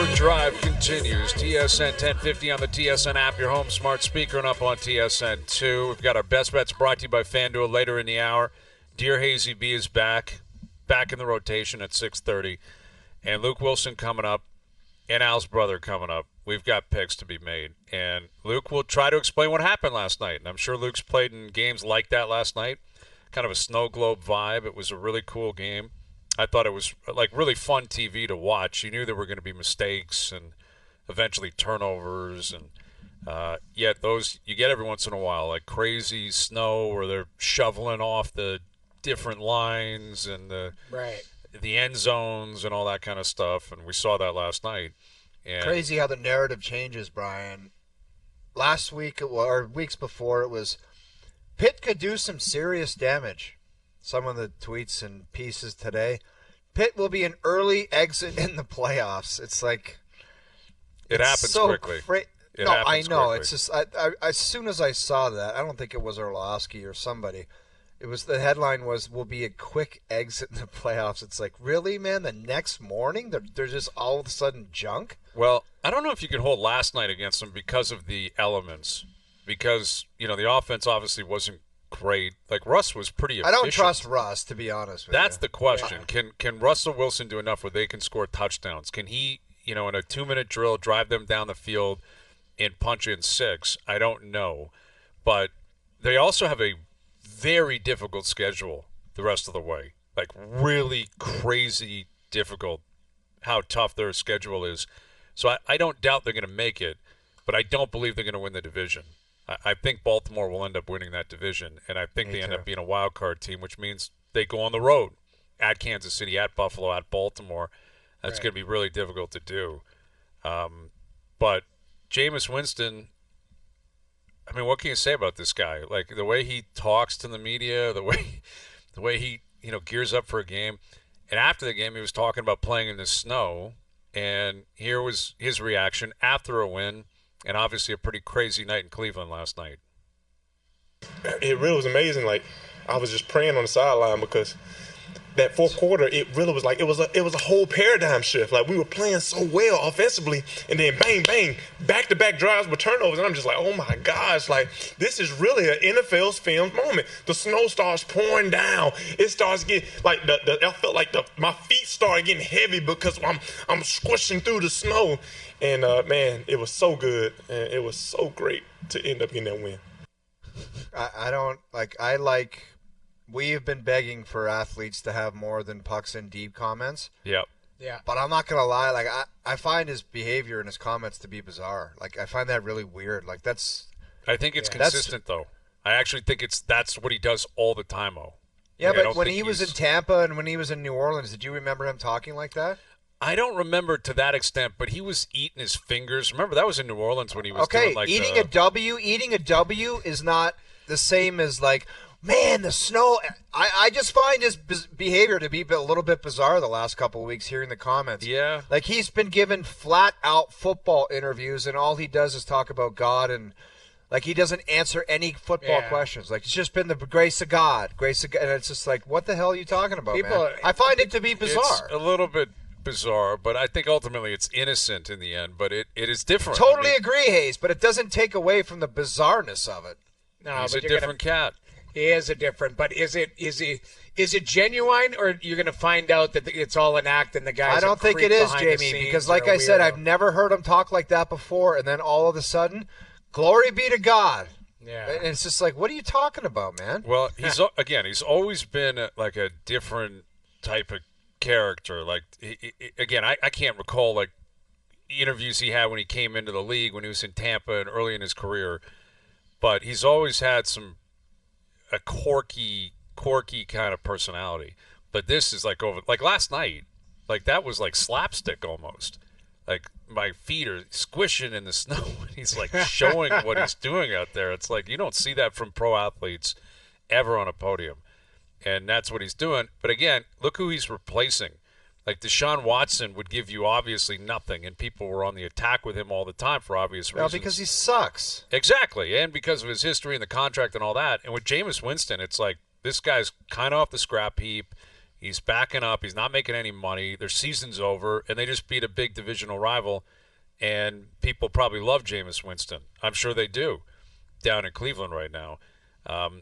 OverDrive continues. TSN 1050 on the TSN app, your home smart speaker, and up on TSN 2. We've got our best bets brought to you by FanDuel later in the hour. Dear Hayesy-B is back in the rotation at 6:30. And Luke Willson coming up, and Al's brother coming up. We've got picks to be made. And Luke will try to explain what happened last night. And I'm sure Luke's played in games like that last night. Kind of a snow globe vibe. It was a really cool game. I thought it was like really fun TV to watch. You knew there were going to be mistakes and eventually turnovers, and yet those you get every once in a while, like crazy snow where they're shoveling off the different lines and the end zones and all that kind of stuff. And we saw that last night. And crazy how the narrative changes, Brian. Last week or weeks before, it was Pitt could do some serious damage. Some of the tweets and pieces today. Pitt will be an early exit in the playoffs. It's like it happens so quickly. No, I know. Quickly. It's just I as soon as I saw that, I don't think it was Orlowski or somebody. It was the headline was "Will be a quick exit in the playoffs." It's like, really, man? The next morning, they're just all of a sudden junk. Well, I don't know if you can hold last night against them because of the elements. Because the offense obviously wasn't great. Like Russ was pretty efficient. I don't trust Russ, to be honest with That's you. the question. Yeah. Can Russell Wilson do enough where they can score touchdowns? Can he, in a 2-minute drill, drive them down the field and punch in 6? I don't know. But they also have a very difficult schedule the rest of the way. Like really crazy difficult how tough their schedule is. So I don't doubt they're going to make it, but I don't believe they're going to win the division. I think Baltimore will end up winning that division, and I think they end up being a wild card team, which means they go on the road at Kansas City, at Buffalo, at Baltimore. That's going to be really difficult to do. But Jameis Winston, I mean, what can you say about this guy? Like the way he talks to the media, the way he gears up for a game, and after the game he was talking about playing in the snow, and here was his reaction after a win. And obviously a pretty crazy night in Cleveland last night. It really was amazing. Like, I was just praying on the sideline because that fourth quarter, it really was like it was a whole paradigm shift. Like, we were playing so well offensively, and then bang, bang, back-to-back drives with turnovers. And I'm just like, oh, my gosh, like, this is really an NFL's film moment. The snow starts pouring down. It starts getting, like, I felt like my feet started getting heavy because I'm squishing through the snow. And, man, it was so good, and it was so great to end up getting that win. We have been begging for athletes to have more than pucks in deep comments. Yep. Yeah. But I'm not going to lie. Like, I find his behavior and his comments to be bizarre. Like, I find that really weird. Like, I think it's consistent, though. I actually think that's what he does all the time, though. Yeah, but when he was in Tampa and when he was in New Orleans, did you remember him talking like that? I don't remember to that extent, but he was eating his fingers. Remember, that was in New Orleans when he was doing like eating a W is not the same as like, man, the snow. I just find his behavior to be a little bit bizarre the last couple of weeks hearing the comments. Yeah. Like he's been given flat-out football interviews, and all he does is talk about God, and like he doesn't answer any football questions. Like it's just been the grace of God. And it's just like, what the hell are you talking about, man? I find it to be bizarre. It's a little bit bizarre, but I think ultimately it's innocent in the end, but it is different. Totally agree, Hayes, but it doesn't take away from the bizarreness of it. No, he's a different cat. He is a different, but is it genuine, or you're going to find out that it's all an act and the guy's I don't think it is, Jamie, because like I said, I've never heard him talk like that before, and then all of a sudden, glory be to God. Yeah. And it's just like, what are you talking about, man? Well, he's always been like a different type of character. Like I can't recall like interviews he had when he came into the league when he was in Tampa and early in his career, but he's always had a quirky kind of personality. But this is like last night, like that was like slapstick almost. Like my feet are squishing in the snow and he's like showing what he's doing out there. It's like you don't see that from pro athletes ever on a podium. And that's what he's doing. But again, look who he's replacing. Like Deshaun Watson would give you obviously nothing, and people were on the attack with him all the time for obvious reasons. Well, because he sucks. Exactly, and because of his history and the contract and all that. And with Jameis Winston, it's like this guy's kind of off the scrap heap. He's backing up. He's not making any money. Their season's over, and they just beat a big divisional rival. And people probably love Jameis Winston. I'm sure they do down in Cleveland right now.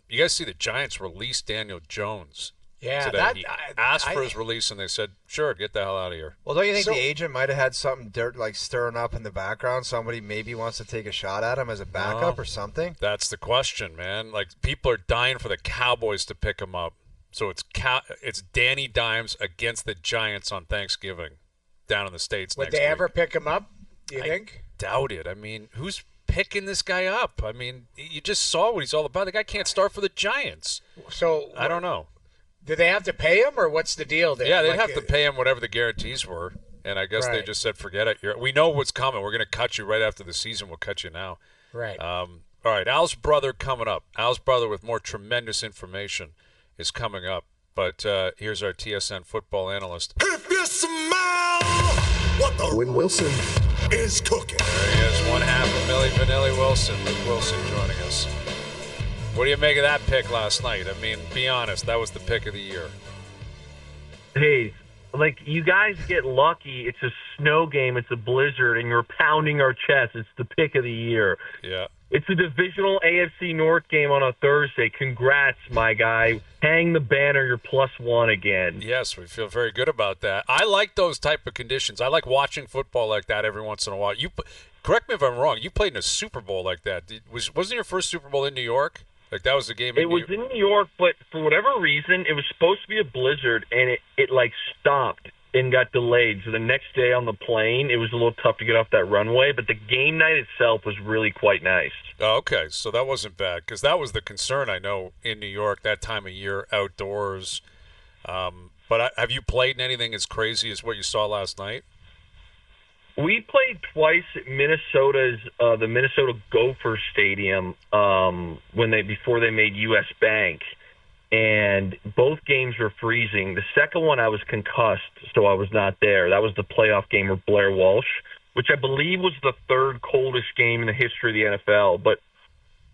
You guys see the Giants released Daniel Jones Yeah, today. that He asked for his release, and they said, sure, get the hell out of here. Well, don't you think So- the agent might have had something stirring up in the background? Somebody maybe wants to take a shot at him as a backup or something? That's the question, man. Like, people are dying for the Cowboys to pick him up. So it's Danny Dimes against the Giants on Thanksgiving down in the States Would next they week. ever pick him up, do you think? Doubt it. I mean, who's picking this guy up? I mean, you just saw what he's all about. The guy can't start for the Giants. So I don't know. do they have to pay him, or what's the deal there? Yeah, they'd Like, have to pay him whatever the guarantees were. And I guess they Right. just said, forget it. We know what's coming. We're going to cut you right after the season. We'll cut you now. Right. All right, Al's brother coming up. Al's brother with more tremendous information is coming up. But here's our TSN football analyst. If you smell what the Win Wilson is cooking. There he is, one half of Millie Vanilli Wilson. Luke Willson joining us. What do you make of that pick last night? I mean, be honest, that was the pick of the year. Hey, like, you guys get lucky. It's a snow game. It's a blizzard, and you're pounding our chests. It's the pick of the year. Yeah. It's a divisional AFC North game on a Thursday. Congrats, my guy. Hang the banner. You're +1 again. Yes, we feel very good about that. I like those type of conditions. I like watching football like that every once in a while. Correct me if I'm wrong. You played in a Super Bowl like that. Wasn't your first Super Bowl in New York? Like, that was the game. It was in New York, but for whatever reason, it was supposed to be a blizzard, and it stopped and got delayed. So the next day on the plane, it was a little tough to get off that runway, but the game night itself was really quite nice. Oh, okay, so that wasn't bad, because that was the concern, I know, in New York, that time of year, outdoors. But have you played in anything as crazy as what you saw last night? We played twice at Minnesota's the Minnesota Gopher Stadium before they made U.S. Bank, and both games were freezing. The second one I was concussed, so I was not there. That was the playoff game with Blair Walsh, which I believe was the third coldest game in the history of the NFL. But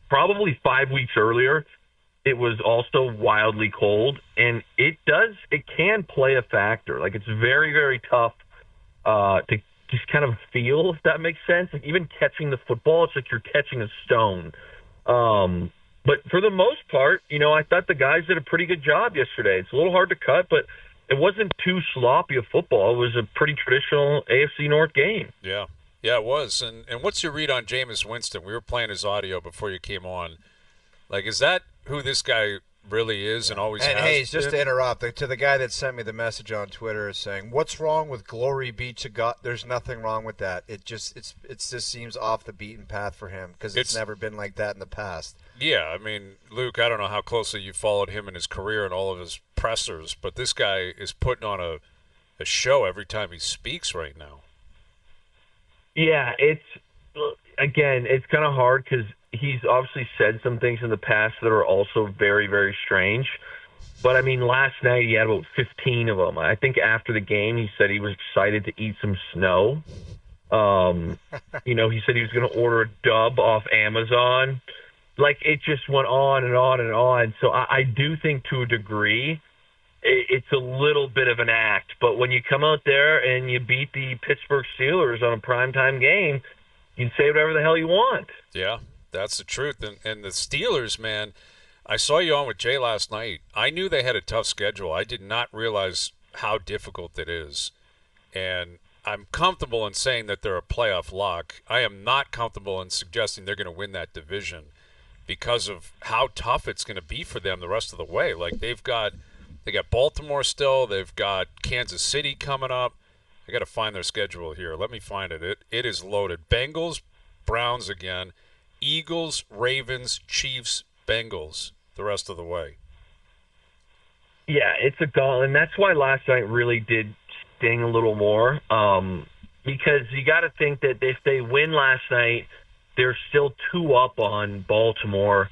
probably 5 weeks earlier, it was also wildly cold, and it can play a factor. Like, it's very, very tough to just kind of feel, if that makes sense. Like, even catching the football, it's like you're catching a stone. But for the most part, I thought the guys did a pretty good job yesterday. It's a little hard to cut, but it wasn't too sloppy of football. It was a pretty traditional AFC North game. Yeah, it was. And what's your read on Jameis Winston? We were playing his audio before you came on. Like, is that who this guy really is and always has And Hayes, just been? to interrupt, to the guy that sent me the message on Twitter is saying, "What's wrong with glory be to God?" There's nothing wrong with that. It just seems off the beaten path for him because it's never been like that in the past. Yeah, I mean, Luke, I don't know how closely you followed him in his career and all of his pressers, but this guy is putting on a show every time he speaks right now. Yeah, it's kind of hard because he's obviously said some things in the past that are also very, very strange. But, I mean, last night he had about 15 of them. I think after the game he said he was excited to eat some snow. He said he was going to order a dub off Amazon. Like, it just went on and on and on. So I do think to a degree it's a little bit of an act. But when you come out there and you beat the Pittsburgh Steelers on a primetime game, you can say whatever the hell you want. Yeah, that's the truth. And the Steelers, man, I saw you on with Jay last night. I knew they had a tough schedule. I did not realize how difficult it is. And I'm comfortable in saying that they're a playoff lock. I am not comfortable in suggesting they're going to win that division because of how tough it's going to be for them the rest of the way. Like, they got Baltimore still. They've got Kansas City coming up. I got to find their schedule here. Let me find it. It is loaded. Bengals, Browns again, Eagles, Ravens, Chiefs, Bengals the rest of the way. Yeah, it's a gauntlet, and that's why last night really did sting a little more, because you got to think that if they win last night, they're still 2 up on Baltimore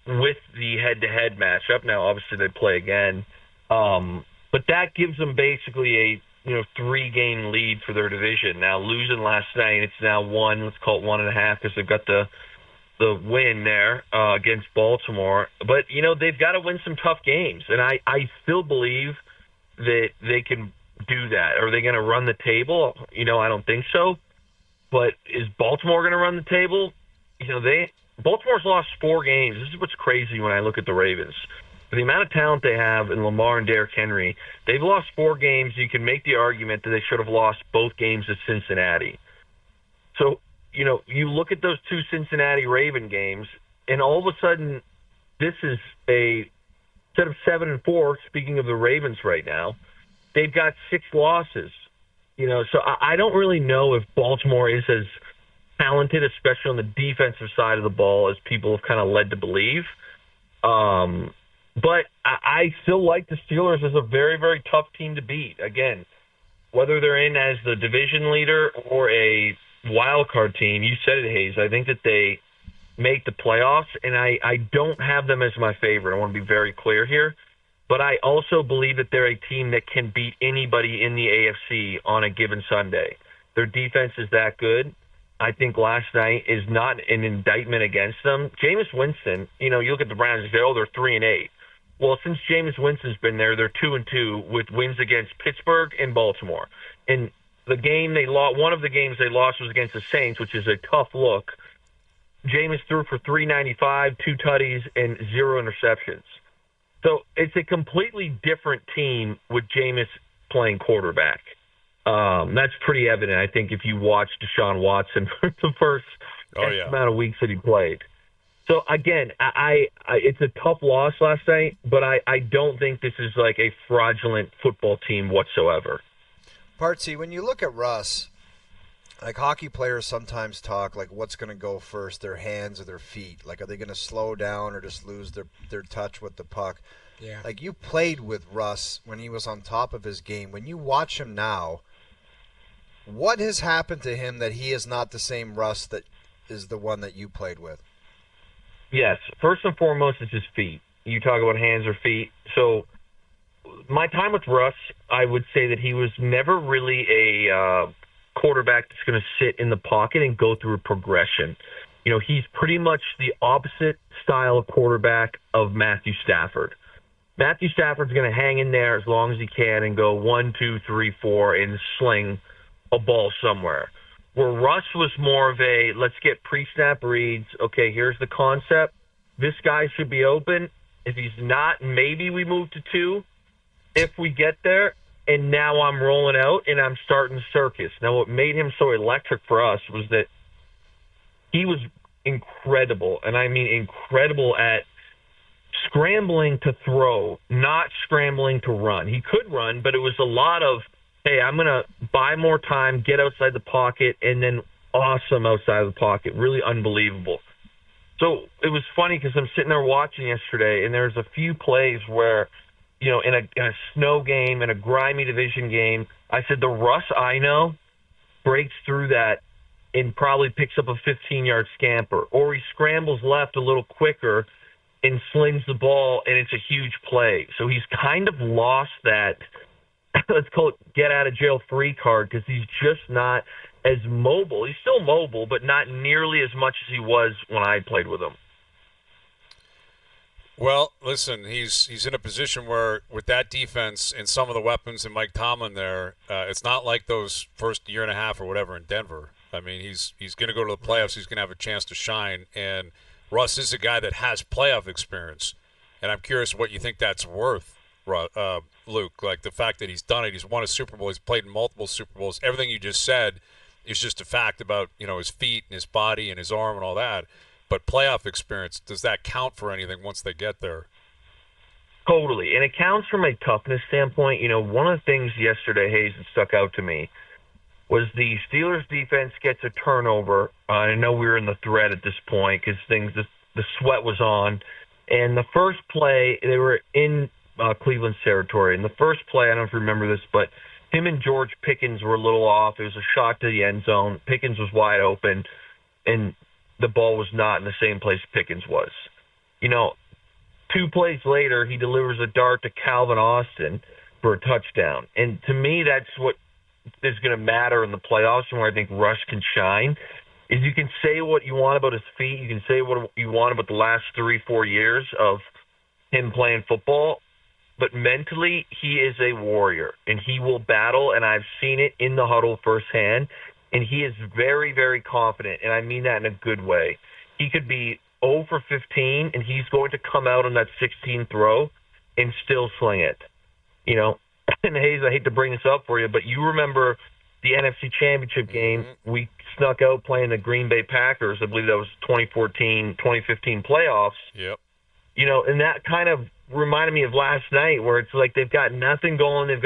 with the head-to-head matchup. Now, obviously, they play again, but that gives them basically a 3-game lead for their division. Now, losing last night, it's now 1, let's call it 1.5, because they've got the win there against Baltimore. But, they've got to win some tough games. And I still believe that they can do that. Are they going to run the table? I don't think so. But is Baltimore going to run the table? Baltimore's lost 4 games. This is what's crazy when I look at the Ravens. For the amount of talent they have in Lamar and Derrick Henry, they've lost 4 games. You can make the argument that they should have lost both games at Cincinnati. So, you look at those 2 Cincinnati Raven games, and all of a sudden, this is a set of 7-4. Speaking of the Ravens right now, they've got 6 losses. So I don't really know if Baltimore is as talented, especially on the defensive side of the ball, as people have kind of led to believe. But I still like the Steelers as a very, very tough team to beat. Again, whether they're in as the division leader or a wild card team, you said it, Hayes. I think that they make the playoffs, and I don't have them as my favorite. I want to be very clear here. But I also believe that they're a team that can beat anybody in the AFC on a given Sunday. Their defense is that good. I think last night is not an indictment against them. Jameis Winston, you look at the Browns and say, they're 3-8. Well, since Jameis Winston's been there, they're 2-2 with wins against Pittsburgh and Baltimore. And the game they lost, one of the games they lost was against the Saints, which is a tough look. Jameis threw for 395, 2 tutties, and 0 interceptions. So it's a completely different team with Jameis playing quarterback. That's pretty evident, I think, if you watch Deshaun Watson for the first amount of weeks that he played. So, again, it's a tough loss last night, but I don't think this is like a fraudulent football team whatsoever. Partsy, when you look at Russ, like hockey players sometimes talk like what's going to go first, their hands or their feet. Like, are they going to slow down or just lose their touch with the puck? Yeah. Like, you played with Russ when he was on top of his game. When you watch him now, what has happened to him that he is not the same Russ that is the one that you played with? Yes. First and foremost, it's his feet. You talk about hands or feet. So my time with Russ, I would say that he was never really a quarterback that's going to sit in the pocket and go through a progression. He's pretty much the opposite style of quarterback of Matthew Stafford. Matthew Stafford's going to hang in there as long as he can and go 1, 2, 3, 4 and sling a ball somewhere. Where Russ was more of a, let's get pre-snap reads. Okay, here's the concept. This guy should be open. If he's not, maybe we move to 2 if we get there. And now I'm rolling out and I'm starting circus. Now, what made him so electric for us was that he was incredible, and I mean incredible at scrambling to throw, not scrambling to run. He could run, but it was a lot of, hey, I'm going to buy more time, get outside the pocket, and then awesome outside of the pocket. Really unbelievable. So it was funny because I'm sitting there watching yesterday, and there's a few plays where, in a snow game, in a grimy division game, I said the Russ I know breaks through that and probably picks up a 15-yard scamper, or he scrambles left a little quicker and slings the ball, and it's a huge play. So he's kind of lost that, let's call it get-out-of-jail-free card, because he's just not as mobile. He's still mobile, but not nearly as much as he was when I played with him. Well, listen, he's in a position where with that defense and some of the weapons and Mike Tomlin there, it's not like those first year and a half or whatever in Denver. I mean, he's going to go to the playoffs. He's going to have a chance to shine, and Russ is a guy that has playoff experience, and I'm curious what you think that's worth, Luke. Like the fact that he's done it, he's won a Super Bowl, he's played in multiple Super Bowls. Everything you just said is just a fact about his feet and his body and his arm and all that. But playoff experience, does that count for anything once they get there? Totally, and it counts from a toughness standpoint. One of the things yesterday, Hayes, that stuck out to me was the Steelers defense gets a turnover. I know we were in the thread at this point because the sweat was on. And the first play, they were in Cleveland's territory. And the first play, I don't know if you remember this, but him and George Pickens were a little off. It was a shot to the end zone. Pickens was wide open, and the ball was not in the same place Pickens was. 2 plays later, he delivers a dart to Calvin Austin for a touchdown. And to me, that's what is going to matter in the playoffs and where I think Russ can shine, is you can say what you want about his feet. You can say what you want about the last 3-4 years of him playing football. but mentally he is a warrior, and he will battle, and I've seen it in the huddle firsthand, and he is very, very confident, and I mean that in a good way. He could be 0 for 15, and he's going to come out on that 16th throw and still sling it. You know, and Hayes, I hate to bring this up for you, but you remember the NFC Championship game, we snuck out playing the Green Bay Packers. I believe that was 2014, 2015 playoffs. Yep. You know, and that kind of reminded me of last night where it's like they've got nothing going, and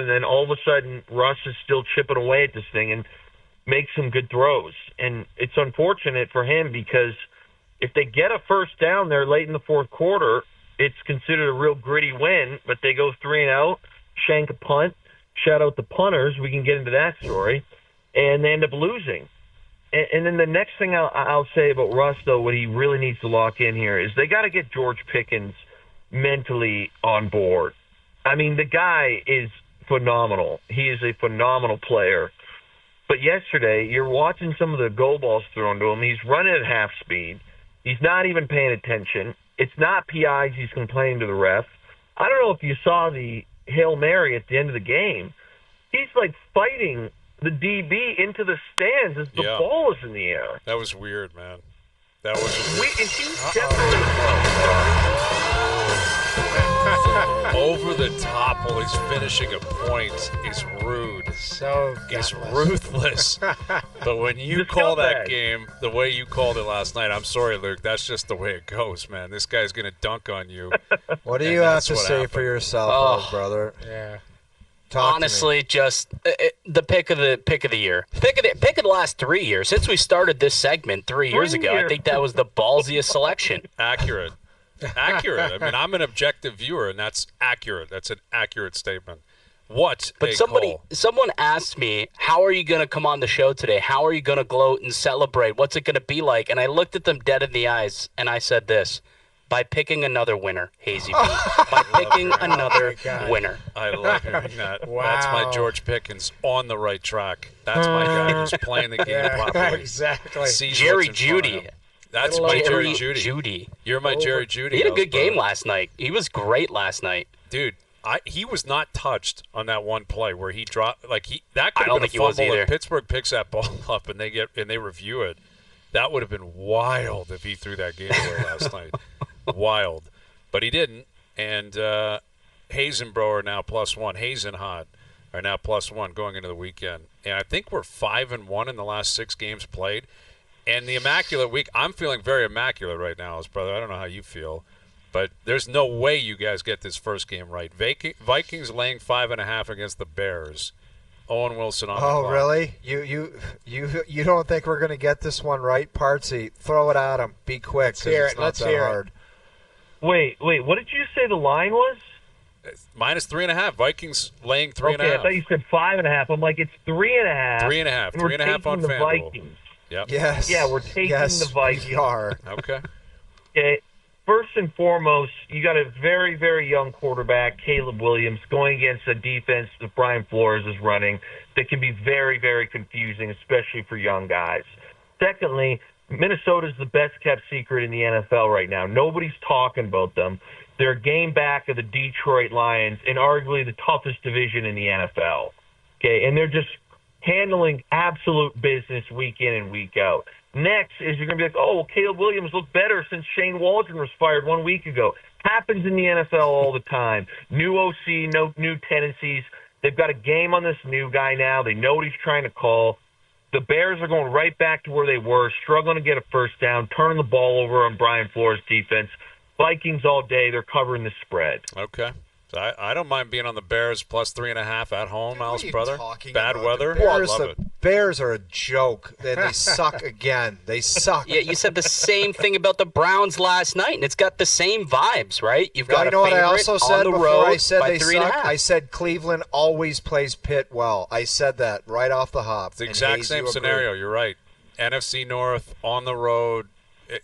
then all of a sudden Russ is still chipping away at this thing and makes some good throws. And it's unfortunate for him because if they get a first down there late in the fourth quarter, it's considered a real gritty win, but they go 3-and-out, shank a punt, shout out the punters. We can get into that story. And they end up losing. And then the next thing I'll say about Russ, though, what he really needs to lock in here is they got to get George Pickens mentally on board. I mean, the guy is phenomenal. He is a phenomenal player. But yesterday, you're watching some of the goal balls thrown to him. He's running at half speed. He's not even paying attention. It's not PIs. He's complaining to the ref. I don't know if you saw the Hail Mary at the end of the game. He's like fighting the DB into the stands as the ball is in the air. That was weird, man. That was weird. And he's definitely over the top while he's finishing a point. He's rude. So he's ruthless. But when you call that game the way you called it last night, I'm sorry, Luke. That's just the way it goes, man. This guy's gonna dunk on you. What do you have to say for yourself, brother? Yeah. Honestly, just the pick of the year, pick of the last 3 years since we started this segment 3 years ago. I think that was the ballsiest selection. Accurate. I mean, I'm an objective viewer, and that's accurate. That's an accurate statement. But someone asked me, how are you going to come on the show today? How are you going to gloat and celebrate? What's it going to be like? And I looked at them dead in the eyes, and I said this. By picking another winner, Hayesy-B. By picking another winner. I love hearing that. Wow. That's my George Pickens on the right track. That's my guy who's playing the game properly. Exactly. Jerry Jeudy. That's my Jerry Jeudy. You're my Jerry Jeudy. He had a good game last night. He was great last night. Dude, he was not touched on that one play where he dropped. That could have been a fumble if Pittsburgh picks that ball up and they review it. That would have been wild if he threw that game away last night. Wild. But he didn't. And Hayes and Bro are now +1. Hayes and Hot are now +1 going into the weekend. And I think we're 5-1 in the last 6 games played. And the Immaculate Week, I'm feeling very immaculate right now, brother. I don't know how you feel. But there's no way you guys get this first game right. Vikings laying 5.5 against the Bears. Owen Wilson on the clock. Oh, really? You don't think we're going to get this one right, Partsy? Throw it at him. Be quick. Let's hear it. Wait, what did you say the line was? -3.5. Vikings laying 3.5. Okay, I thought you said 5.5. I'm like, it's 3.5. 3.5. 3.5 on FanDuel. Vikings. Yep. Yes. Yeah, we're taking the Vikings. We are. Okay. First and foremost, you got a very, very young quarterback, Caleb Williams, going against a defense that Brian Flores is running that can be very, very confusing, especially for young guys. Secondly, Minnesota's the best-kept secret in the NFL right now. Nobody's talking about them. They're a game back of the Detroit Lions in arguably the toughest division in the NFL. Okay, and they're just handling absolute business week in and week out. Next is you're going to be like, oh, Caleb Williams looked better since Shane Waldron was fired 1 week ago. Happens in the NFL all the time. New OC, no new tendencies. They've got a game on this new guy now. They know what he's trying to call. The Bears are going right back to where they were, struggling to get a first down, turning the ball over on Brian Flores' defense. Vikings all day. They're covering the spread. Okay. So I don't mind being on the Bears +3.5 at home, Alice, brother. Bad about? weather. The Bears are a joke. They suck again. They suck. Yeah, you said the same thing about the Browns last night, and it's got the same vibes, right? You've got you know what I also said before I said they suck? I said Cleveland always plays Pitt well. I said that right off the hop. It's the exact same scenario. You're right. NFC North, on the road.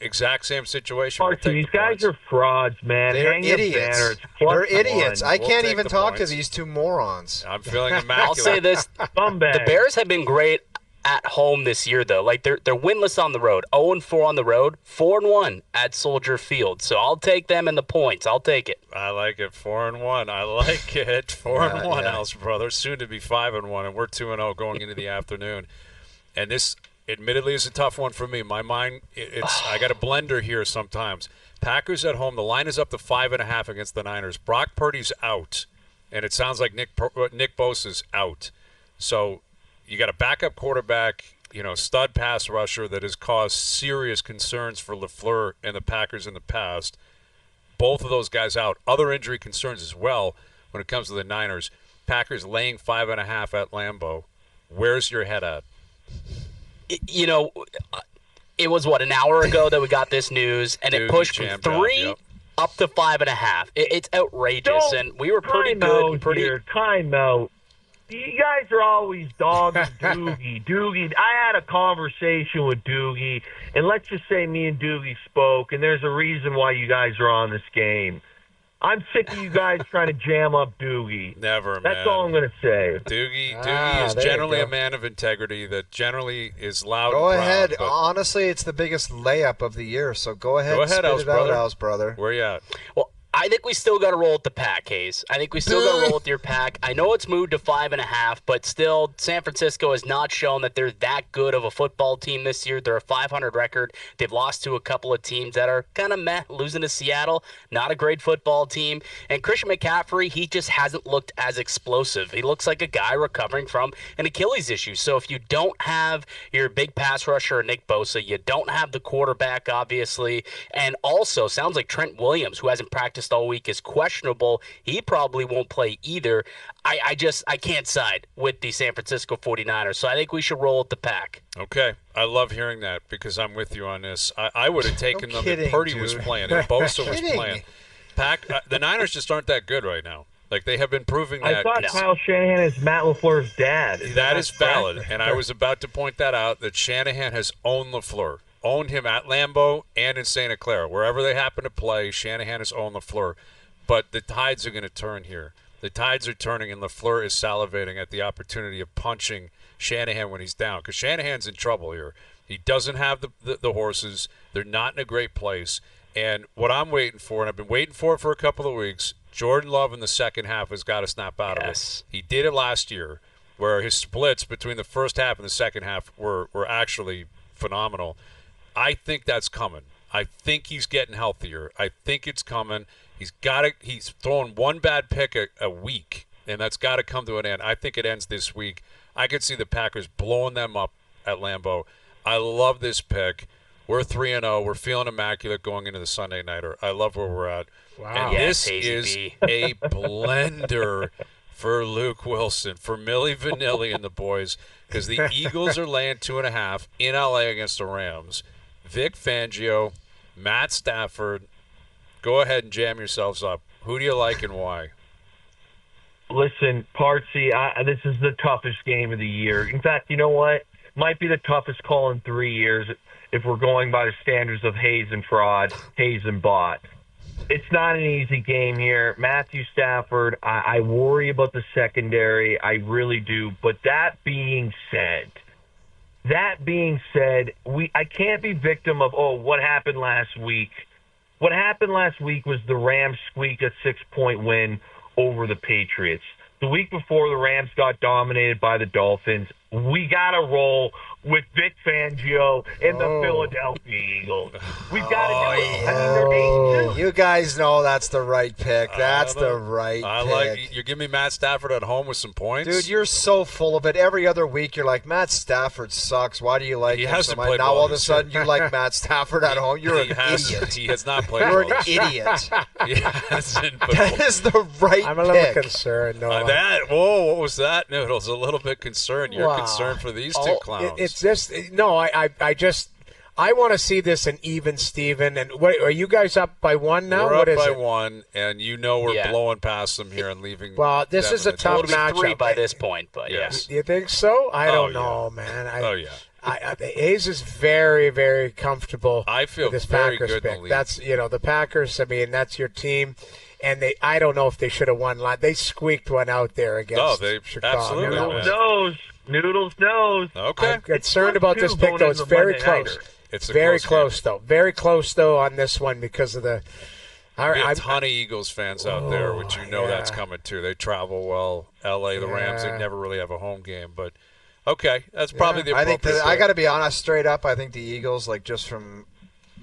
Exact same situation. These guys are frauds, man. They're idiots. They're idiots. I can't even talk to these two morons. I'm feeling immaculate. I'll say this. The Bears have been great at home this year, though. Like, they're winless on the road, 0-4 on the road, 4-1 at Soldier Field. So I'll take them in the points. I'll take it. I like it. 4-1. I like it. 4-1, Al's brother. Soon to be 5-1, and we're 2-0 going into the afternoon. And this, admittedly, is a tough one for me. My mind, I got a blender here sometimes. Packers at home. The line is up to 5.5 against the Niners. Brock Purdy's out, and it sounds like Nick Bosa's out. So you got a backup quarterback, stud pass rusher that has caused serious concerns for LaFleur and the Packers in the past. Both of those guys out. Other injury concerns as well when it comes to the Niners. Packers laying 5.5 at Lambeau. Where's your head at? It was, an hour ago that we got this news, and it pushed from 3 up to 5.5. It's outrageous, and we were pretty good. Time out. You guys are always dogging Doogie. Doogie, I had a conversation with Doogie, and let's just say me and Doogie spoke, and there's a reason why you guys are on this game. I'm sick of you guys trying to jam up Doogie. Never, man. That's all I'm going to say. Doogie is generally a man of integrity that generally is loud Go and ahead. proud, Honestly, it's the biggest layup of the year, so go ahead. Spit Al's it out, Al's brother. Where you at? Well, I think we still got to roll with the pack, Hayes. I think we still got to roll with your pack. I know it's moved to 5.5, but still, San Francisco has not shown that they're that good of a football team this year. They're a 500 record. They've lost to a couple of teams that are kind of meh, losing to Seattle. Not a great football team. And Christian McCaffrey, he just hasn't looked as explosive. He looks like a guy recovering from an Achilles issue. So if you don't have your big pass rusher, Nick Bosa, you don't have the quarterback, obviously, and also sounds like Trent Williams, who hasn't practiced all week, is questionable. He probably won't play either. I can't side with the San Francisco 49ers, so I think we should roll with the pack. Okay. I love hearing that because I'm with you on this. I would have taken them if Purdy was playing, if Bosa was playing. The Niners just aren't that good right now. Like, they have been proving that. I thought Kyle Shanahan is Matt LaFleur's dad. That is valid, and I was about to point that out, that Shanahan has owned LaFleur. Owned him at Lambeau and in Santa Clara. Wherever they happen to play, Shanahan has owned LaFleur. But the tides are going to turn here. The tides are turning, and LaFleur is salivating at the opportunity of punching Shanahan when he's down. Because Shanahan's in trouble here. He doesn't have the horses. They're not in a great place. And what I'm waiting for, and I've been waiting for it for a couple of weeks, Jordan Love in the second half has got to snap out of it. He did it last year, where his splits between the first half and the second half were actually phenomenal. I think that's coming. I think he's getting healthier. I think it's coming. He's throwing one bad pick a week, and that's got to come to an end. I think it ends this week. I could see the Packers blowing them up at Lambeau. I love this pick. We're 3-0. We're feeling immaculate going into the Sunday Nighter. I love where we're at. Wow. And this is a blender for Luke Willson, for Milli Vanilli and the boys, because the Eagles are laying 2.5 in LA against the Rams. Vic Fangio, Matt Stafford. Go ahead and jam yourselves up. Who do you like and why? Listen, Partsy, this is the toughest game of the year. In fact, you know what? Might be the toughest call in 3 years if we're going by the standards of Hayes and fraud, Hayes and bot. It's not an easy game here. Matthew Stafford, I worry about the secondary. I really do. But that being said, I can't be victim of, what happened last week. What happened last week was the Rams squeak a 6-point win over the Patriots. The week before, the Rams got dominated by the Dolphins. We got to roll with Vic Fangio and the Philadelphia Eagles. We've got to do it. I mean, they're 8-2. You guys know that's the right pick. That's the right pick. You're giving me Matt Stafford at home with some points? Dude, you're so full of it. Every other week, you're like, Matt Stafford sucks. Why do you like him so much? Now, all of a sudden, you like Matt Stafford at home. You're an idiot. He has not played You're well. an idiot. That is the right I'm a little concerned. No, what was that, Noodles? A little bit concerned. You're concerned for these two clowns. It's just I want to see this an even Steven. And what are you guys up by one now? We're what up is by it? one, and we're blowing past them here and leaving. Well, this is a tough matchup. 3 by this point, but yes. You think so? I don't know, man. Hayes is very, very comfortable. I feel with this very Packers good pick. in the lead. That's the Packers. I mean, that's your team. And I don't know if they should have won. They squeaked one out there against Chicago. Absolutely. Noodles knows. Okay. I'm concerned about this pick, though. It's very close. It's a very close though. Very close, though, on this one because of the. There'll be a ton of Eagles fans out there, which that's coming too. They travel well. L.A., the Rams, they never really have a home game. But, okay, that's probably the appropriate I got to be honest, straight up, I think the Eagles, like just from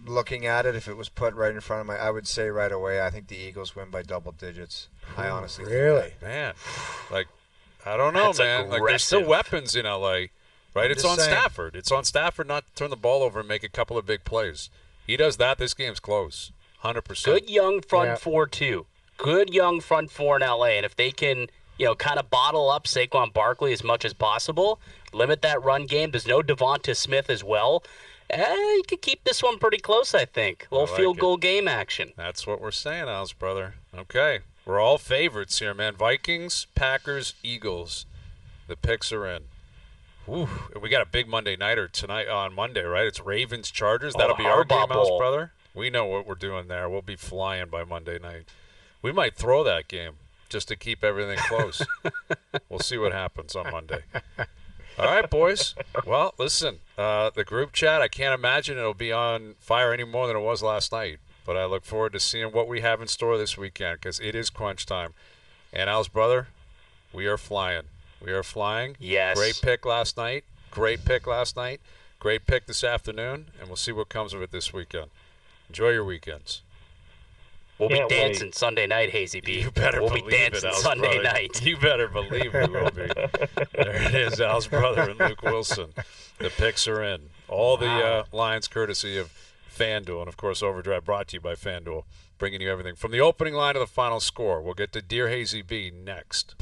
looking at it, if it was put right in front of I would say right away, I think the Eagles win by double digits. I honestly think that. Man, like, I don't know, That's man. Like, there's still weapons in L.A., right? It's on saying. Stafford. It's on Stafford not to turn the ball over and make a couple of big plays. He does that, this game's close. 100%. Good young front four, too. Good young front four in L.A. And if they can, kind of bottle up Saquon Barkley as much as possible, limit that run game. There's no Devonta Smith as well. You could keep this one pretty close, I think. A little field goal game action. That's what we're saying, Al's brother. Okay. We're all favorites here, man. Vikings, Packers, Eagles. The picks are in. Whew. We got a big Monday nighter tonight on Monday, right? It's Ravens, Chargers. That'll be our game, Al's brother. We know what we're doing there. We'll be flying by Monday night. We might throw that game just to keep everything close. We'll see what happens on Monday. All right, boys. Well, listen, the group chat, I can't imagine it'll be on fire any more than it was last night. But I look forward to seeing what we have in store this weekend because it is crunch time. And Al's brother, we are flying. We are flying. Yes. Great pick last night. Great pick last night. Great pick this afternoon. And we'll see what comes of it this weekend. Enjoy your weekends. We'll be dancing Sunday night, Hayesy-B. You better we'll believe be dancing it, Sunday brother. night. You better believe we will be. There it is, Al's brother and Luke Willson. The picks are in. All the lines courtesy of FanDuel. And, of course, OverDrive brought to you by FanDuel, bringing you everything from the opening line to the final score. We'll get to Dear Hayesy-B next.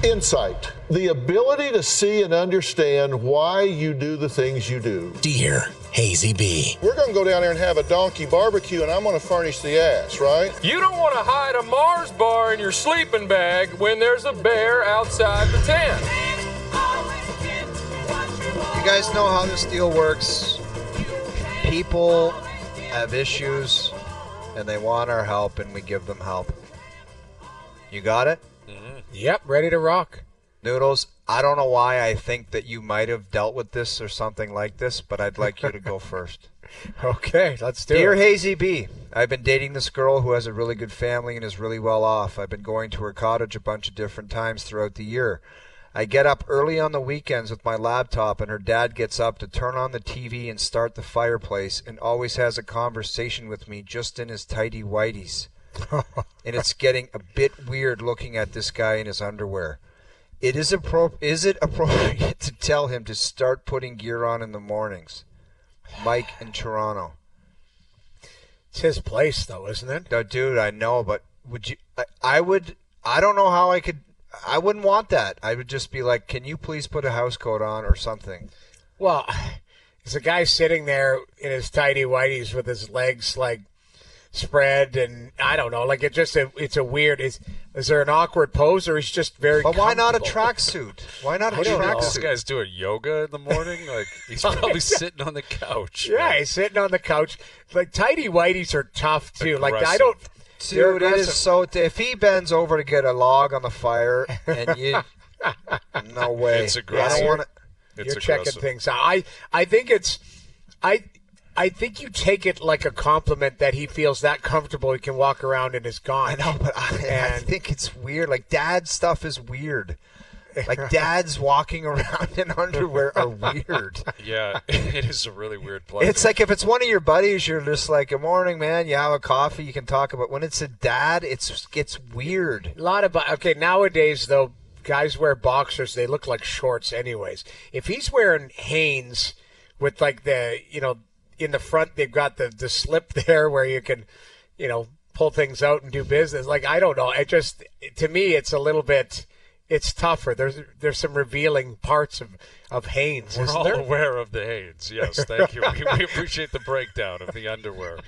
Insight, the ability to see and understand why you do the things you do. Dear Hayesy-B. We're going to go down there and have a donkey barbecue, and I'm going to furnish the ass, right? You don't want to hide a Mars bar in your sleeping bag when there's a bear outside the tent. You guys know how this deal works. People have issues, and they want our help, and we give them help. You got it? Yep, ready to rock. Noodles, I don't know why I think that you might have dealt with this or something like this, but I'd like you to go first. Okay, let's do Dear it. Hayesy-B, I've been dating this girl who has a really good family and is really well off. I've been going to her cottage a bunch of different times throughout the year. I get up early on the weekends with my laptop, and her dad gets up to turn on the TV and start the fireplace and always has a conversation with me just in his tighty whities. And it's getting a bit weird looking at this guy in his underwear. Is it appropriate to tell him to start putting gear on in the mornings? Mike in Toronto. It's his place, though, isn't it? No, dude, I know, but would you? I don't know how I could. I wouldn't want that. I would just be like, can you please put a house coat on or something? Well, there's a guy sitting there in his tighty whities with his legs like spread, and I don't know, like it's a weird. Is there an awkward pose, or he's just very? But why not a comfortable? tracksuit? Why not a This tracksuit? guy's doing yoga in the morning. Like he's probably sitting on the couch. Yeah, he's sitting on the couch. Like tighty whities are tough too. Like I Aggressive. don't. Dude, it is so. If he bends over to get a log on the fire, and you, no way. It's I aggressive. don't want to. It's You're checking aggressive. things out. I think it's. I think you take it like a compliment that he feels that comfortable he can walk around in his I gaunch. know, but I think it's weird. Like dad stuff is weird. Like dads walking around in underwear are weird. Yeah, it is a really weird place. It's like if it's one of your buddies, you're just like, "Good morning, man." You have a coffee, you can talk about. When it's a dad, it's weird. A lot of nowadays though, guys wear boxers. They look like shorts, anyways. If he's wearing Hanes with like the in the front, they've got the slip there where you can pull things out and do business. Like I don't know. It just to me, it's a little bit. It's tougher. There's some revealing parts of Hanes. We're isn't all there? aware of the Hayes. Yes, thank you. We appreciate the breakdown of the underwear.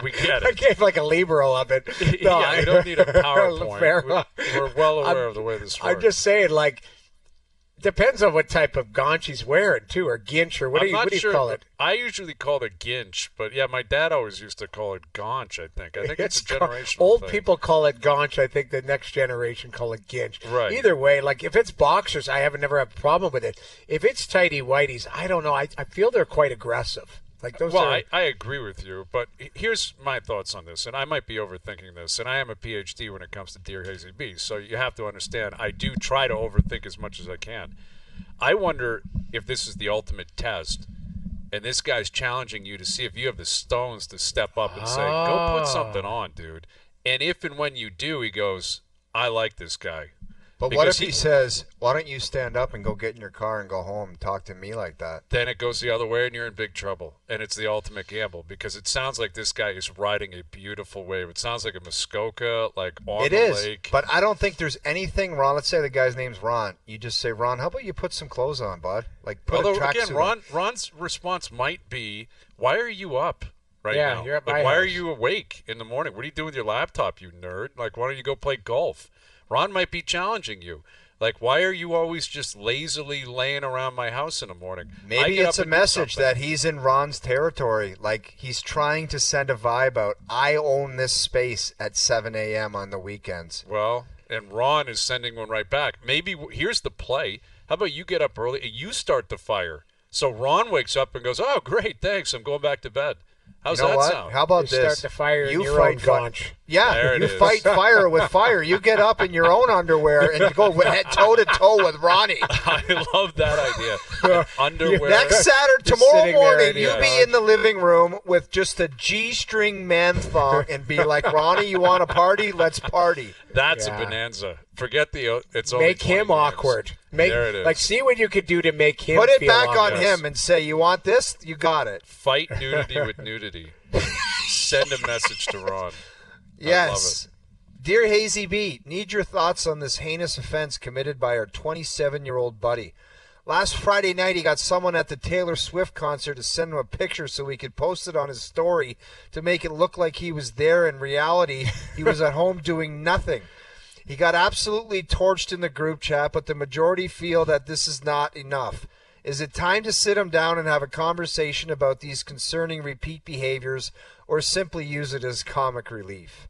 We get I it. gave like a libero of it. No, Yeah, we don't need a PowerPoint. Fair. We're well aware of the way this works. I'm just saying, like, Depends on what type of gaunch he's wearing, too, or ginch, or what do you call it? I usually call it ginch, but yeah, my dad always used to call it gaunch, I think. I think it's a generational Old thing. people call it gaunch. I think the next generation call it ginch. Right. Either way, like if it's boxers, I never have a problem with it. If it's tighty whities, I don't know. I feel they're quite aggressive. Like those I agree with you, but here's my thoughts on this, and I might be overthinking this, and I am a PhD when it comes to Dear Hayesy-B, so you have to understand I do try to overthink as much as I can. I wonder if this is the ultimate test, and this guy's challenging you to see if you have the stones to step up and say, go put something on, dude. And if and when you do, he goes, I like this guy. But what if he says, why don't you stand up and go get in your car and go home and talk to me like that? Then it goes the other way and you're in big trouble. And it's the ultimate gamble because it sounds like this guy is riding a beautiful wave. It sounds like a Muskoka, like on the lake. But I don't think there's anything wrong. Let's say the guy's name's Ron. You just say, Ron, how about you put some clothes on, bud? Like put a tracksuit on. Ron's response might be, why are you up right now? You're at like, my why house. are you awake in the morning? What are you doing with your laptop, you nerd? Like, why don't you go play golf? Ron might be challenging you. Like, why are you always just lazily laying around my house in the morning? Maybe it's a message that he's in Ron's territory. Like, he's trying to send a vibe out. I own this space at 7 a.m. on the weekends. Well, and Ron is sending one right back. Maybe here's the play. How about you get up early and you start the fire? So Ron wakes up and goes, oh, great, thanks. I'm going back to bed. How's you know that what? sound? How about You this? start the fire in you your fight own gaunch. Yeah, you fight fire with fire. You get up in your own underwear and you go toe to toe with Ronnie. I love that idea. Underwear. Next Saturday, tomorrow sitting there morning, in you your be in the living room with just a G-string man thong and be like, Ronnie, you want to party? Let's party. That's Yeah. a bonanza. Forget the. It's only Make 20 him games. awkward. There it is. Like, see what you could do to make him Put it feel back on awkward. him and say, you want this? You got it. Fight nudity with nudity. Send a message to Ron. Yes. Dear Hayesy-B, need your thoughts on this heinous offense committed by our 27-year-old buddy. Last Friday night, he got someone at the Taylor Swift concert to send him a picture so he could post it on his story to make it look like he was there. In reality, he was at home doing nothing. He got absolutely torched in the group chat, but the majority feel that this is not enough. Is it time to sit him down and have a conversation about these concerning repeat behaviors, or simply use it as comic relief?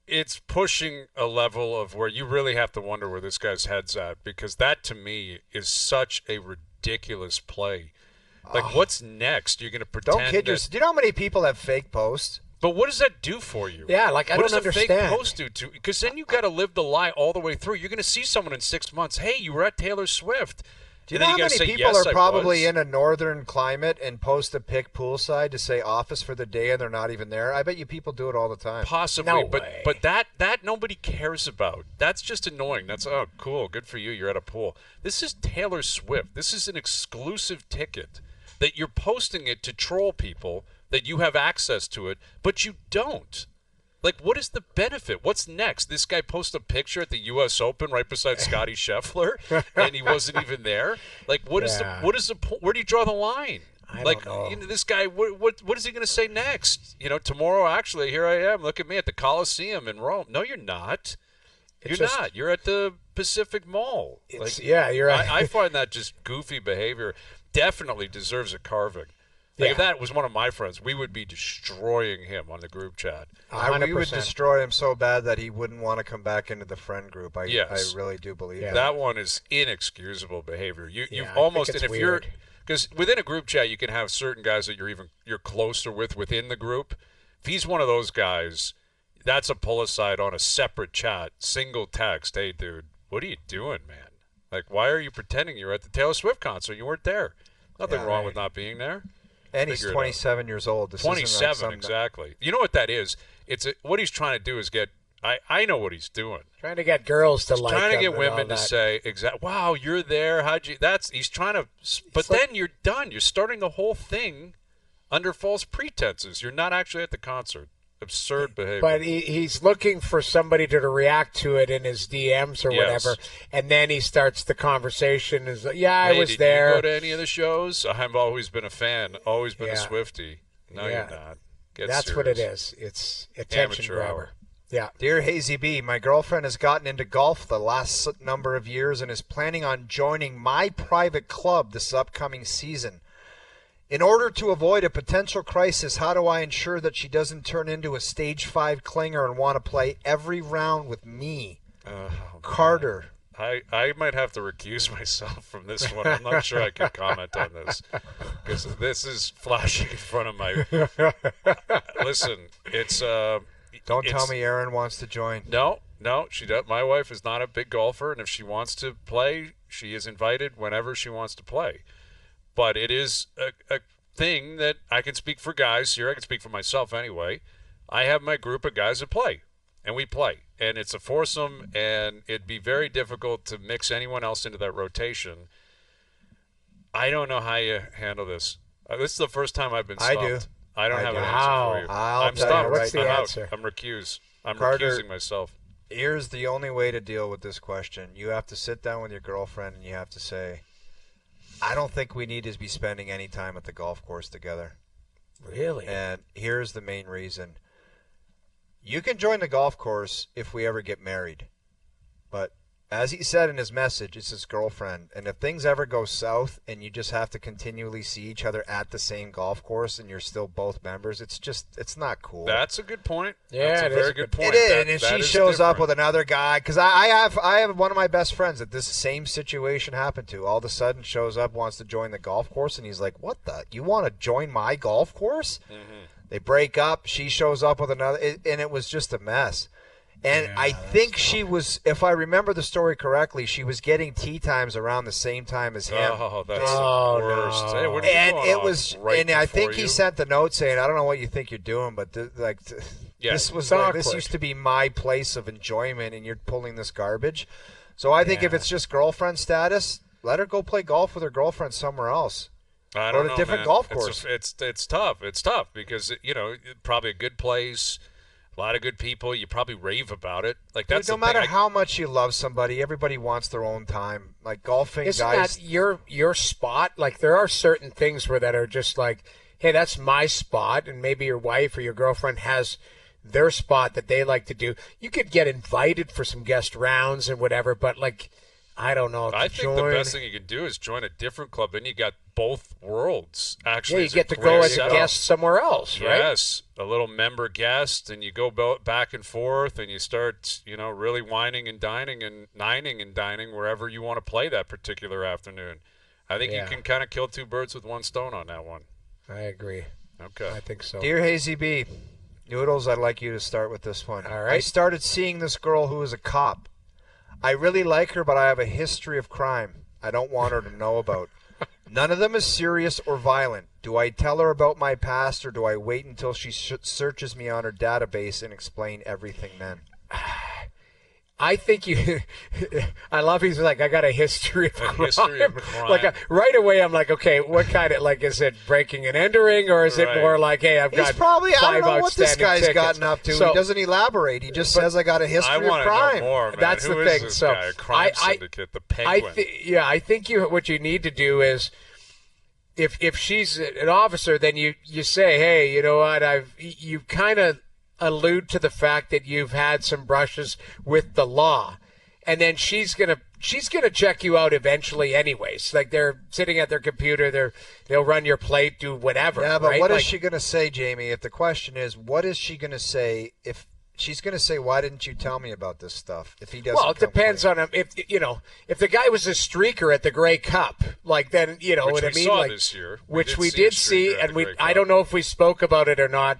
It's pushing a level of where you really have to wonder where this guy's head's at, because that to me is such a ridiculous play. Like, what's next? You're going to pretend. Don't kid yourself. Do you know how many people have fake posts? But what does that do for you? Yeah, like, I what don't does a understand. fake post do to? Because then you got to live the lie all the way through. You're going to see someone in 6 months. Hey, you were at Taylor Swift. Do you And know then how gotta many say, people "Yes, are I probably was." in a northern climate and post a pic poolside to say office for the day and they're not even there? I bet you people do it all the time. Possibly, No but way. but that nobody cares about. That's just annoying. That's cool, good for you. You're at a pool. This is Taylor Swift. This is an exclusive ticket that you're posting it to troll people that you have access to it, but you don't. Like, what is the benefit? What's next? This guy posted a picture at the U.S. Open right beside Scotty Scheffler, and he wasn't even there. Like, what is the where do you draw the line? I Like, don't know. you know, this guy, what is he going to say next? You know, tomorrow, actually, here I am. Look at me at the Coliseum in Rome. No, you're not. You're just- not. You're at the Pacific Mall. It's- yeah, you're right. I find that just goofy behavior. Definitely deserves a carving. Like, if Yeah. that was one of my friends, we would be destroying him on the group chat. We would 100%. destroy him so bad that he wouldn't want to come back into the friend group. I Yes. really do believe Yeah. that. That one is inexcusable behavior. You've I think almost, it's and if weird. because within a group chat, you can have certain guys that you're closer with within the group. If he's one of those guys, that's a pull aside on a separate chat, single text. Hey, dude, what are you doing, man? Like, why are you pretending you're at the Taylor Swift concert? You weren't there. Nothing Yeah, wrong with not being there. And he's Figure it out. 27 years old. This isn't like 27, some- exactly. You know what that is? What he's trying to do is get. I know what he's doing. Trying to get girls to like Trying to him get and women all to that. say, wow, you're there. How'd you? He's trying to. But then you're done. You're starting the whole thing under false pretenses. You're not actually at the concert. Absurd behavior. But he's looking for somebody to react to it in his DMs or Yes. whatever, and then he starts the conversation. Is like, yeah, I Hey, was did there. you go to any of the shows? I've always been a fan. Always been a Yeah. Swiftie. No, Yeah. you're not. Get That's what it serious. is. It's attention Amateur grabber. hour. Yeah. Dear Hayesy-B, my girlfriend has gotten into golf the last number of years and is planning on joining my private club this upcoming season. In order to avoid a potential crisis, how do I ensure that she doesn't turn into a stage 5 clinger and want to play every round with me? Carter. I might have to recuse myself from this one. I'm not sure I can comment on this because this is flashing in front of my. Listen, it's. Don't tell me Aaron wants to join. No, she does. My wife is not a big golfer, and if she wants to play, she is invited whenever she wants to play. But it is a thing that I can speak for guys here. I can speak for myself anyway. I have my group of guys that play, and we play. And it's a foursome, and it'd be very difficult to mix anyone else into that rotation. I don't know how you handle this. This is the first time I've been stumped. I do. I don't have an answer for you. I'm stumped. What's the I'm answer? out. I'm recused. I'm Carter, recusing myself. Here's the only way to deal with this question. You have to sit down with your girlfriend and you have to say, I don't think we need to be spending any time at the golf course together. Really? And here's the main reason. You can join the golf course if we ever get married. But as he said in his message, it's his girlfriend. And if things ever go south and you just have to continually see each other at the same golf course and you're still both members, it's not cool. That's a good point. Yeah, That's a it very is good a point. It is, That- and if that she is shows up different. with another guy, because I have one of my best friends that this same situation happened to. All of a sudden, shows up, wants to join the golf course, and he's like, "What the? You want to join my golf course?" Mm-hmm. They break up. She shows up with another, and it was just a mess. And I think she was, if I remember the story correctly, she was getting tee times around the same time as him. Oh, that's Oh, the worst. no. Hey, what are you And going it off was, right and I think before he you? sent the note saying, "I don't know what you think you're doing, but Yeah, this was it's like, this awkward. used to be my place of enjoyment, and you're pulling this garbage." So I think if it's just girlfriend status, let her go play golf with her girlfriend somewhere else. I Go don't to know, a different man. golf It's course. It's tough. It's tough because probably a good place, a lot of good people. You probably rave about it. Like that's no the thing. matter how much you love somebody, everybody wants their own time. Like golfing, Isn't guys. that your spot? Like there are certain things where that are just like, hey, that's my spot, and maybe your wife or your girlfriend has their spot that they like to do. You could get invited for some guest rounds and whatever, but like, I don't know. I think the best thing you can do is join a different club. Then you got both worlds. Actually, Yeah, you It's get to great go as a setup. guest somewhere else, right? Yes, a little member guest, and you go back and forth, and you start, really whining and dining and nining and dining wherever you want to play that particular afternoon. I think Yeah. you can kind of kill two birds with one stone on that one. I agree. Okay. I think so. Dear Hayesy-B, Noodles, I'd like you to start with this one. All right. I started seeing this girl who is a cop. I really like her, but I have a history of crime I don't want her to know about. None of them is serious or violent. Do I tell her about my past, or do I wait until she searches me on her database and explain everything then? I think you. I love. He's like, I got a history of crime. history of crime. Like right away, I'm like, okay, what kind of like is it breaking and entering, or is it Right. more like, hey, I've He's got probably, I five don't know what this outstanding guy's tickets. gotten up to. So, He doesn't elaborate. He just says, I got a I history of want to crime. know more, man. That's Who the is thing. this So, guy? A crime I- syndicate, the Penguin. I think what you need to do is, if she's an officer, then you say, hey, you know what, you kind of allude to the fact that you've had some brushes with the law, and then she's gonna check you out eventually, anyways. Like they're sitting at their computer, they'll run your plate, do whatever. Yeah, but right? what is Like, she going to say, Jamie? If the question is, what is she going to say if she's going to say, why didn't you tell me about this stuff? If he doesn't, Well, it depends on him. If the guy was a streaker at the Grey Cup, like then you know Which what I we mean. saw like, this year. Which we a did streaker see, at and the we Grey I Cup. don't know if we spoke about it or not.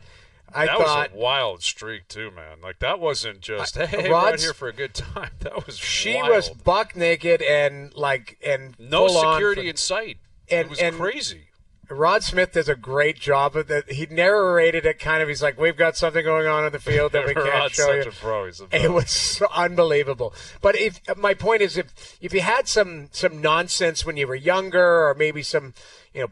I That thought was a wild streak too, man. Like that wasn't just hey, we're out Rod's- here for a good time. That was she wild. was buck naked and no full on security for- in sight. and- It was and- crazy. Rod Smith does a great job of that. He narrated it kind of. He's like, "We've got something going on in the field that we can't Rod's show such you." a pro. He's the It best. was so unbelievable. But if my point is, if you had some nonsense when you were younger, or maybe some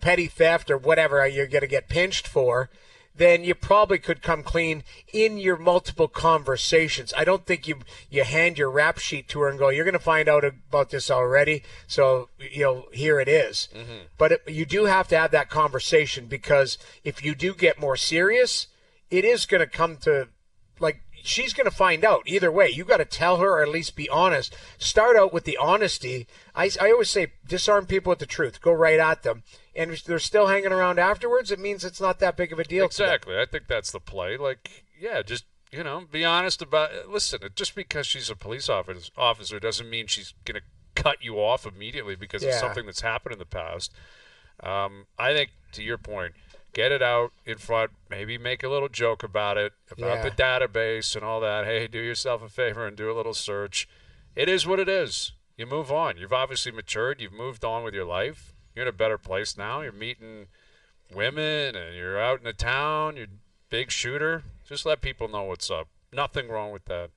petty theft or whatever you're going to get pinched for, then you probably could come clean in your multiple conversations. I don't think you hand your rap sheet to her and go, "You're going to find out about this already, so here it is." Mm-hmm. But you do have to have that conversation, because if you do get more serious, it is going to come to, like, she's going to find out either way. You got to tell her or at least be honest. Start out with the honesty. I always say disarm people with the truth. Go right at them. And if they're still hanging around afterwards, it means it's not that big of a deal. Exactly. I think that's the play. Like, yeah, just, be honest about it. Listen, just because she's a police officer doesn't mean she's going to cut you off immediately because of something that's happened in the past. I think, to your point, get it out in front, maybe make a little joke about it, about the database and all that. Hey, do yourself a favor and do a little search. It is what it is. You move on. You've obviously matured. You've moved on with your life. You're in a better place now. You're meeting women and you're out in the town. You're a big shooter. Just let people know what's up. Nothing wrong with that.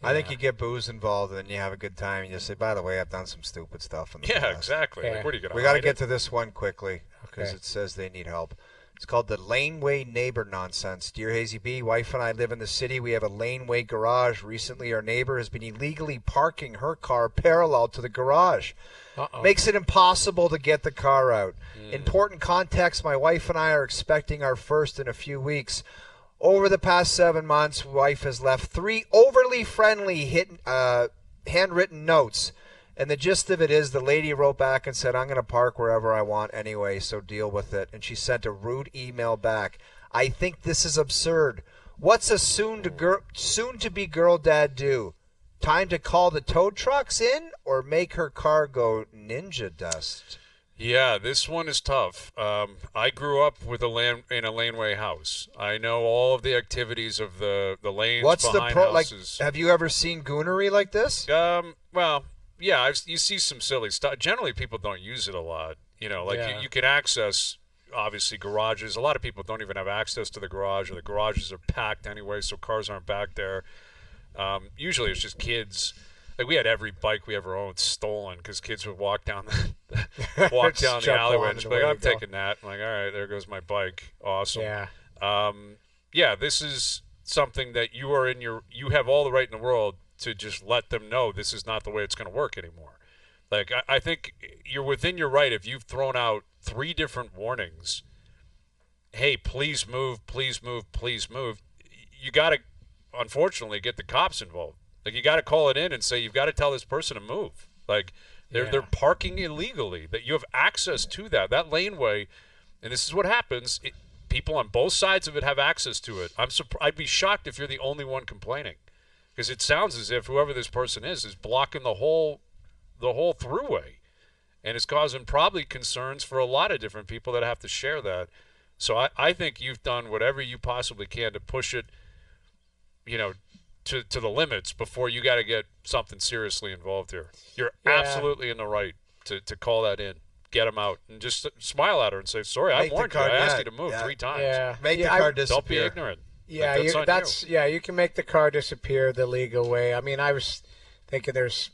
I think you get booze involved and you have a good time. You just say, by the way, I've done some stupid stuff in the past. Exactly. Yeah. Like, what are you going to We got to get to this one quickly because it says they need help. It's called the Laneway neighbor nonsense. Dear Hayesy-B, wife and I live in the city. We have a Laneway garage. Recently, our neighbor has been illegally parking her car parallel to the garage. Makes it impossible to get the car out. Important context, my wife and I are expecting our first in a few weeks. Over the past 7 months, wife has left 3 overly friendly handwritten notes. And the gist of it is the lady wrote back and said, I'm going to park wherever I want anyway, so deal with it. And she sent a rude email back. I think this is absurd. What's a soon-to-be girl dad do? Time to call the tow trucks in or make her car go ninja dust? Yeah, this one is tough. I grew up with in a laneway house. I know all of the activities of the lanes behind houses. Have you ever seen goonery like this? Well, yeah, you see some silly stuff. Generally, people don't use it a lot. You can access, obviously, garages. A lot of people don't even have access to the garage, or the garages are packed anyway, so cars aren't back there. Usually, it's just kids. Like, we had every bike we ever owned stolen because kids would walk down the alleyway and just be like, I'm taking that. I'm like, all right, there goes my bike. Awesome. Yeah. This is something that you have all the right in the world to just let them know this is not the way it's going to work anymore. Like, I think you're within your right if you've thrown out 3 different warnings. Hey, please move, please move, please move. You got to, unfortunately, get the cops involved. Like, you got to call it in and say, you've got to tell this person to move. Like, they're parking illegally. That you have access to that laneway, and this is what happens. People on both sides of it have access to it. I'd be shocked if you're the only one complaining. Because it sounds as if whoever this person is blocking the whole throughway, and it's causing probably concerns for a lot of different people that have to share that. So I think you've done whatever you possibly can to push it, to the limits before you got to get something seriously involved here. You're absolutely in the right to call that in, get them out, and just smile at her and say, sorry, I warned you. I asked you to move 3 times. Yeah. Make the car disappear. Don't be ignorant. Yeah, you can make the car disappear the legal way. I mean, I was thinking there's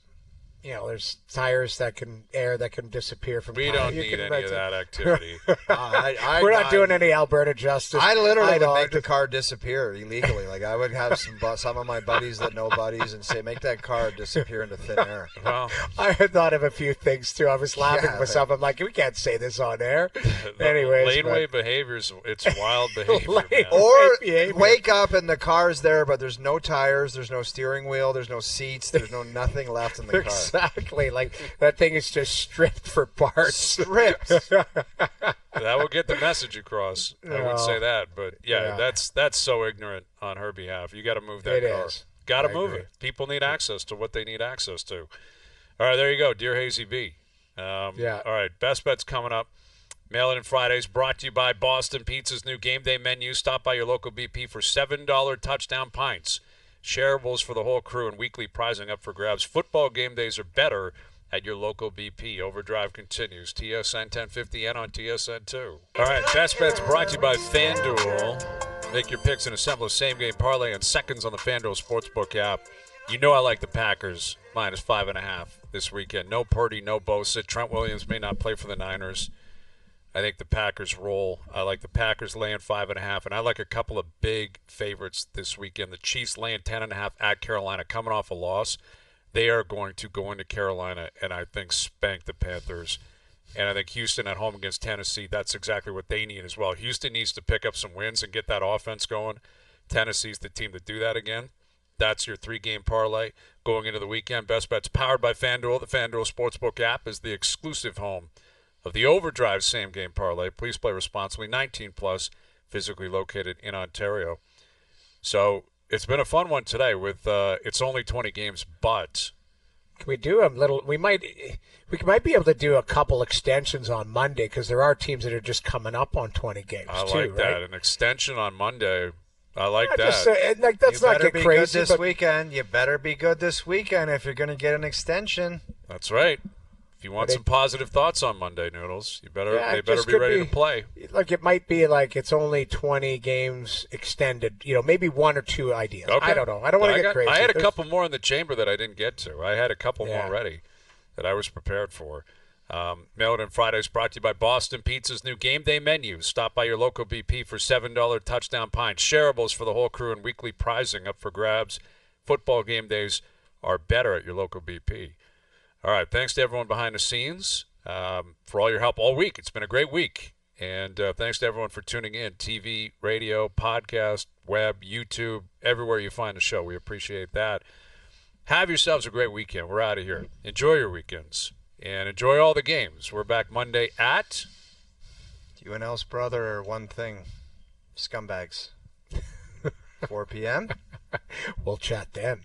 tires that can disappear from. We don't need any of that activity. We're not doing any Alberta justice. I literally would make the car disappear illegally. Like, I would have some of my buddies that know buddies and say, make that car disappear into thin air. Well, I had thought of a few things too. I was laughing to myself. I'm like, we can't say this on air. Anyways, laneway behaviors, it's wild behavior. Or wake up and the car's there, but there's no tires, there's no steering wheel, there's no seats, there's nothing left in the car. Exactly. Like, that thing is just stripped for parts. Stripped. That will get the message across. I would say that. But, that's so ignorant on her behalf. You got to move that car. Got to move it. People need access to what they need access to. All right, there you go. Dear Hayesy-B. All right, best bets coming up. Mail-in Fridays brought to you by Boston Pizza's new game day menu. Stop by your local BP for $7 touchdown pints. Shareables for the whole crew and weekly prizing up for grabs. Football game days are better at your local BP. Overdrive continues. TSN 1050 and on TSN 2. All right, Best Bets brought to you by FanDuel. Make your picks and assemble a same-game parlay in seconds on the FanDuel Sportsbook app. You know I like the Packers, minus 5.5 this weekend. No Purdy, no Bosa. Trent Williams may not play for the Niners. I think the Packers roll. I like the Packers laying 5.5, and I like a couple of big favorites this weekend. The Chiefs laying 10.5 at Carolina, coming off a loss. They are going to go into Carolina and I think spank the Panthers. And I think Houston at home against Tennessee, that's exactly what they need as well. Houston needs to pick up some wins and get that offense going. Tennessee's the team to do that again. That's your 3-game parlay going into the weekend. Best Bets powered by FanDuel. The FanDuel Sportsbook app is the exclusive home of the OverDrive same-game parlay. Please play responsibly. 18+, physically located in Ontario. So it's been a fun one today with it's only 20 games, but can we do a little? We might be able to do a couple extensions on Monday because there are teams that are just coming up on 20 games. I too, like that. right? An extension on Monday. I like that. Just, let's You not better get be crazy. good this weekend. You better be good this weekend if you're going to get an extension. That's right. If you want some positive thoughts on Monday, Noodles, they better be ready to play. Like it might be like it's only 20 games extended. Maybe 1 or 2 ideas. Okay. I don't know. I don't want to get crazy. I had a couple more in the chamber that I didn't get to. I had a couple more ready that I was prepared for. Mail It In Fridays brought to you by Boston Pizza's new game day menu. Stop by your local BP for $7 touchdown pints, shareables for the whole crew, and weekly prizing up for grabs. Football game days are better at your local BP. All right, thanks to everyone behind the scenes for all your help all week. It's been a great week. And thanks to everyone for tuning in. TV, radio, podcast, web, YouTube, everywhere you find the show. We appreciate that. Have yourselves a great weekend. We're out of here. Enjoy your weekends. And enjoy all the games. We're back Monday at UNL's brother or one thing. Scumbags. 4 p.m. We'll chat then.